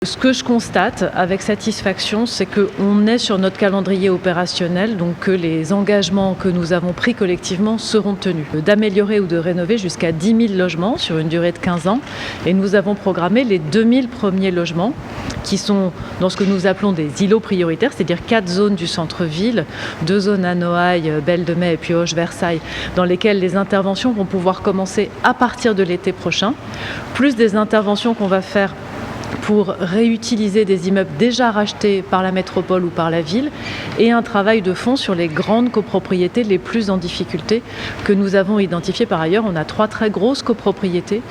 Ce que je constate avec satisfaction, c'est qu'on est sur notre calendrier opérationnel, donc que les engagements que nous avons pris collectivement seront tenus. D'améliorer ou de rénover jusqu'à 10 000 logements sur une durée de 15 ans. Et nous avons programmé les 2000 premiers logements qui sont dans ce que nous appelons des îlots prioritaires, c'est-à-dire 4 zones du centre-ville, 2 zones à Noailles, Belle de Mai et puis Auch-Versailles, dans lesquelles les interventions vont pouvoir commencer à partir de l'été prochain, plus des interventions qu'on va faire pour réutiliser des immeubles déjà rachetés par la métropole ou par la ville, et un travail de fond sur les grandes copropriétés les plus en difficulté que nous avons identifiées par ailleurs. On a 3 très grosses copropriétés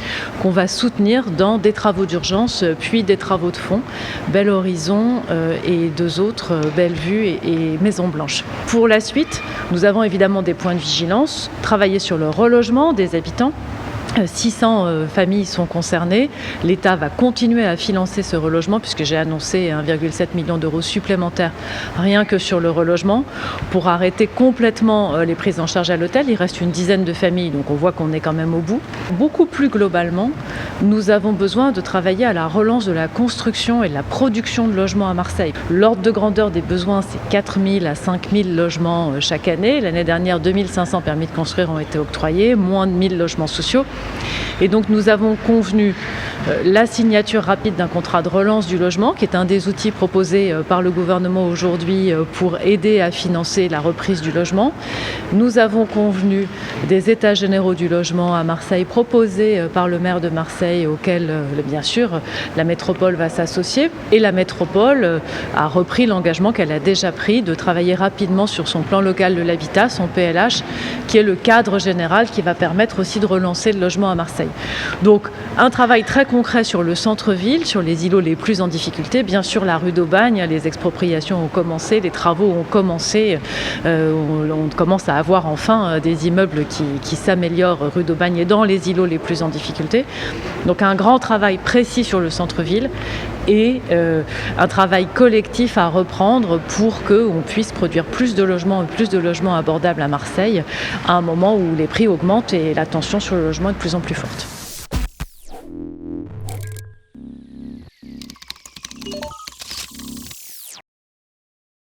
qu'on va soutenir dans des travaux d'urgence puis des travaux de fond, Bel Horizon et 2 autres, Bellevue et Maison Blanche. Pour la suite, nous avons évidemment des points de vigilance, travailler sur le relogement des habitants. 600 familles sont concernées. L'État va continuer à financer ce relogement puisque j'ai annoncé 1,7 million d'euros supplémentaires rien que sur le relogement. Pour arrêter complètement les prises en charge à l'hôtel, il reste une dizaine de familles, donc on voit qu'on est quand même au bout. Beaucoup plus globalement, nous avons besoin de travailler à la relance de la construction et de la production de logements à Marseille. L'ordre de grandeur des besoins, c'est 4 000 à 5 000 logements chaque année. L'année dernière, 2 500 permis de construire ont été octroyés, moins de 1 000 logements sociaux. Et donc nous avons convenu la signature rapide d'un contrat de relance du logement, qui est un des outils proposés par le gouvernement aujourd'hui pour aider à financer la reprise du logement. Nous avons convenu des états généraux du logement à Marseille proposés par le maire de Marseille, auquel bien sûr la métropole va s'associer. Et la métropole a repris l'engagement qu'elle a déjà pris de travailler rapidement sur son plan local de l'habitat, son PLH, qui est le cadre général qui va permettre aussi de relancer le logement à Marseille. Donc un travail très concret sur le centre-ville, sur les îlots les plus en difficulté. Bien sûr, la rue d'Aubagne, les expropriations ont commencé, les travaux ont commencé. On commence à avoir enfin des immeubles qui s'améliorent rue d'Aubagne et dans les îlots les plus en difficulté. Donc un grand travail précis sur le centre-ville et un travail collectif à reprendre pour qu'on puisse produire plus de logements abordables à Marseille à un moment où les prix augmentent et la tension sur le logement est de plus en plus forte.